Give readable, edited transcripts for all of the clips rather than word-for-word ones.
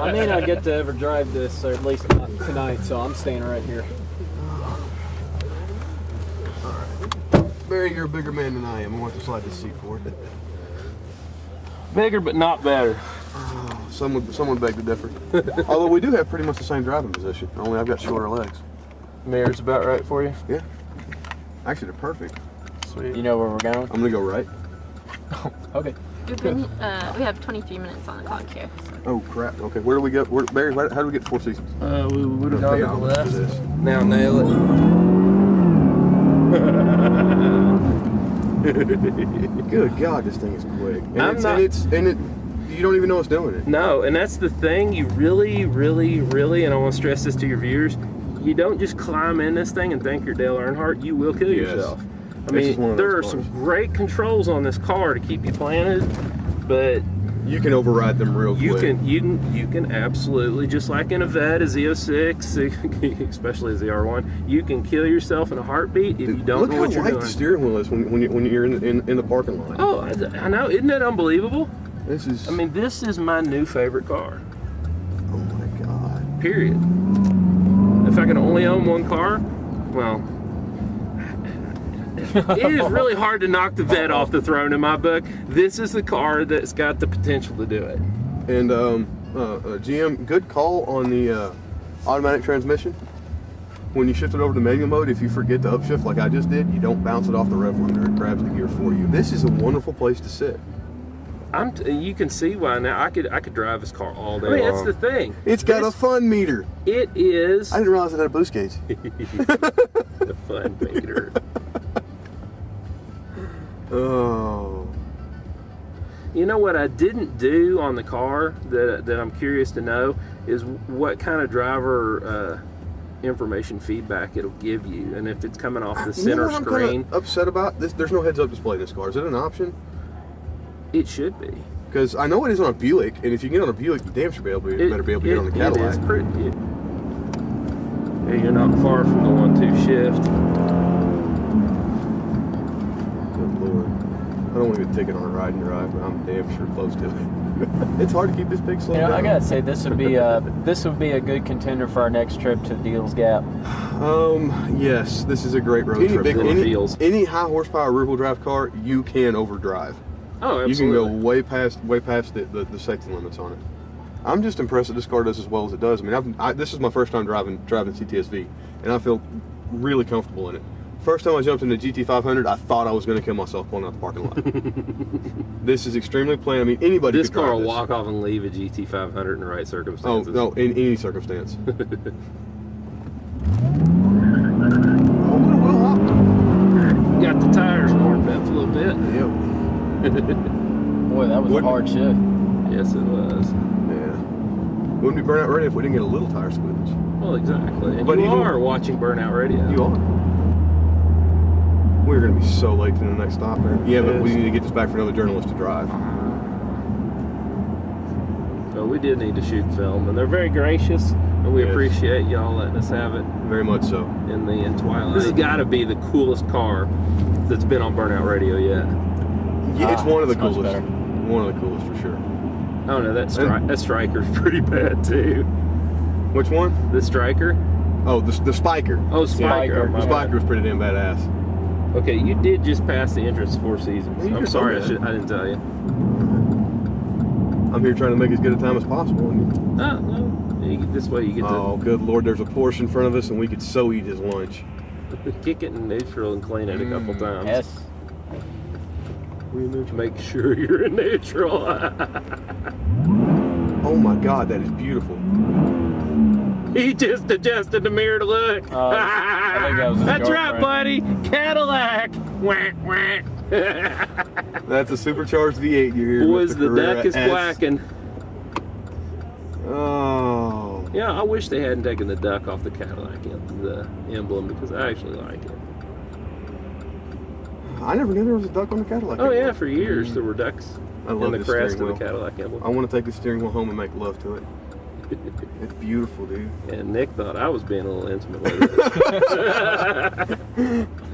I may not get to ever drive this, or at least not tonight, so I'm staying right here. Barry, you're a bigger man than I am. I want to slide this seat forward. Bigger, but not better. Someone beg to differ. Although we do have pretty much the same driving position, only I've got shorter legs. Mirror's about right for you? Yeah. Actually, they're perfect. Sweet. You know where we're going? I'm gonna go right. Okay. We have 23 minutes on the clock here. Oh crap. Okay, where do we go? Barry, how do we get to Four Seasons? We would have Okay, gone to the left. for this. Now nail it. Good God, this thing is quick. And you don't even know it's doing it. No, and that's the thing. You really, and I want to stress this to your viewers, you don't just climb in this thing and think you're Dale Earnhardt. You will kill yourself. I mean, there are some great controls on this car to keep you planted, but you can override them real quick. You can absolutely, just like in a Vet, a Z06, especially a ZR1, you can kill yourself in a heartbeat if you don't know what you're doing. Look how light the steering wheel is when you're in the parking lot. Oh, I know. Isn't that unbelievable? This is my new favorite car. Oh my God. Period. If I can only own one car, well, it is really hard to knock the Vet off the throne in my book. This is the car that's got the potential to do it. And GM, good call on the automatic transmission. When you shift it over to manual mode, if you forget to upshift like I just did, you don't bounce it off the rev limiter. It grabs the gear for you. This is a wonderful place to sit. You can see why now. I could drive this car all day long. That's the thing. It's got a fun meter. It is. I didn't realize it had a boost gauge. The fun meter. Oh. You know what I didn't do on the car that I'm curious to know is what kind of driver information feedback it'll give you, and if it's coming off the center screen. I'm upset about this. There's no heads-up display in this car. Is it an option? It should be. Because I know it is on a Buick, and if you get on a Buick, you damn sure better be able to get on a Cadillac. It is pretty. You're not far from the 1-2 shift. Good Lord. I don't want to get a ticket on a ride and drive, but I'm damn sure close to it. It's hard to keep this big slow down. I gotta say, this would be a good contender for our next trip to Deals Gap. Yes, this is a great road trip. Any high horsepower rear wheel drive car, you can overdrive. Oh, absolutely. You can go way past the safety limits on it. I'm just impressed that this car does as well as it does. I mean, this is my first time driving CTS-V, and I feel really comfortable in it. First time I jumped in the GT500, I thought I was going to kill myself pulling out the parking lot. This is extremely plain. I mean, anybody this could drive car will walk off and leave a GT500 in the right circumstances. Oh, no, in any circumstance. Got the tires warmed up a little bit. Yep. Boy, that was a hard shift. Yes, it was. Yeah. Wouldn't be Burnout Radio if we didn't get a little tire squeeze. Well, exactly. And but you are watching Burnout Radio. You are. We're going to be so late to the next stop, man. Yeah, but we need to get this back for another journalist to drive. So we did need to shoot film, and they're very gracious, and we appreciate y'all letting us have it. Very much so. In the twilight. This has got to be the coolest car that's been on Burnout Radio yet. Yeah, it's one of the coolest. One of the coolest for sure. Oh no, that Striker's pretty bad too. Which one? The Striker. Oh, the Spiker. Oh, Spiker. The Spiker was pretty damn badass. Okay, you did just pass the entrance to Four Seasons. I'm sorry, I didn't tell you. I'm here trying to make as good a time as possible. No. This way you get to... Oh, good Lord, there's a Porsche in front of us, and we could so eat his lunch. Kick it in neutral and clean it a couple times. Yes. Make sure you're in neutral. Oh my God, that is beautiful. He just adjusted the mirror to look. That's right, buddy. Cadillac. Whack, whack. That's a supercharged V8 you're here. Boys, the deck is blacking. Oh. Yeah, I wish they hadn't taken the duck off the Cadillac the emblem, because I actually like it. I never knew there was a duck on the Cadillac. Oh yeah, for years there were ducks in the crest of the Cadillac emblem. I want to take the steering wheel home and make love to it. It's beautiful, dude. And Nick thought I was being a little intimate with it.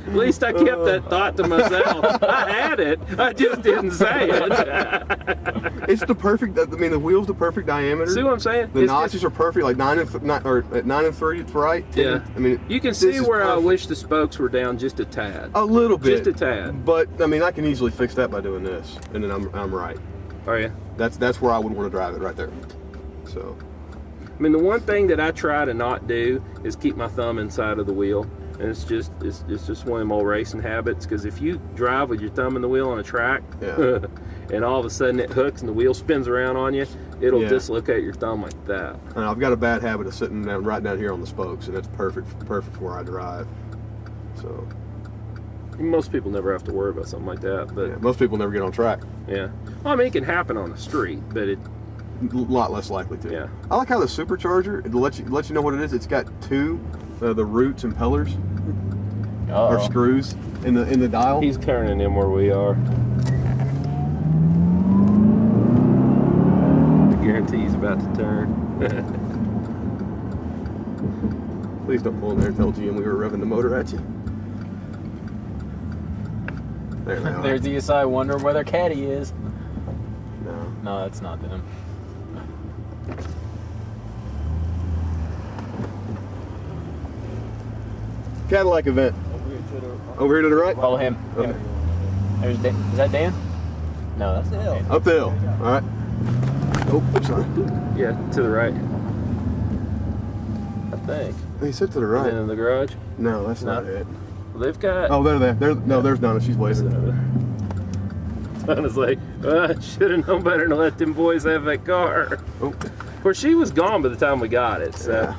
At least I kept that thought to myself. I had it, I just didn't say it. It's the perfect, I mean, the wheel's the perfect diameter. See what I'm saying? The notches are perfect, like 9 and 3, it's right. Yeah. I mean, you can see where I wish the spokes were down just a tad. A little bit. Just a tad. But, I mean, I can easily fix that by doing this, and then I'm right. Oh, yeah? That's where I would want to drive it, right there. So. I mean, the one thing that I try to not do is keep my thumb inside of the wheel. And it's just one of them old racing habits, because if you drive with your thumb in the wheel on a track, yeah. and all of a sudden it hooks and the wheel spins around on you, it'll dislocate your thumb like that. And I've got a bad habit of sitting down right down here on the spokes, and that's perfect for where I drive. So most people never have to worry about something like that, but most people never get on track. Yeah, well, I mean, it can happen on the street, but it a lot less likely to. Yeah. I like how the supercharger, it lets you know what it is. It's got two the roots and pillars or screws in the dial. He's turning in where we are. I guarantee he's about to turn. Please don't pull in there and tell GM we were revving the motor at you. There they are. There's the ESI. Wonder where their caddy is. No, that's not them. Cadillac event. Over here to the right? Follow him. Okay. There's Dan. Is that Dan? No, that's the hill. Up the hill. All right. Oh, sorry. Yeah, to the right. I think. He said to the right. In the garage? No, that's not it. Well, they've got... Oh, they're there. There's Donna. She's waving. Donna's like, I should have known better than let them boys have that car. Oh. Of course, she was gone by the time we got it, so... Yeah.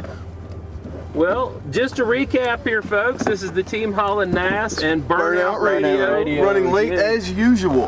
Well, just to recap here, folks, this is the Team Holland Nass and Burnout Radio. Running late as usual.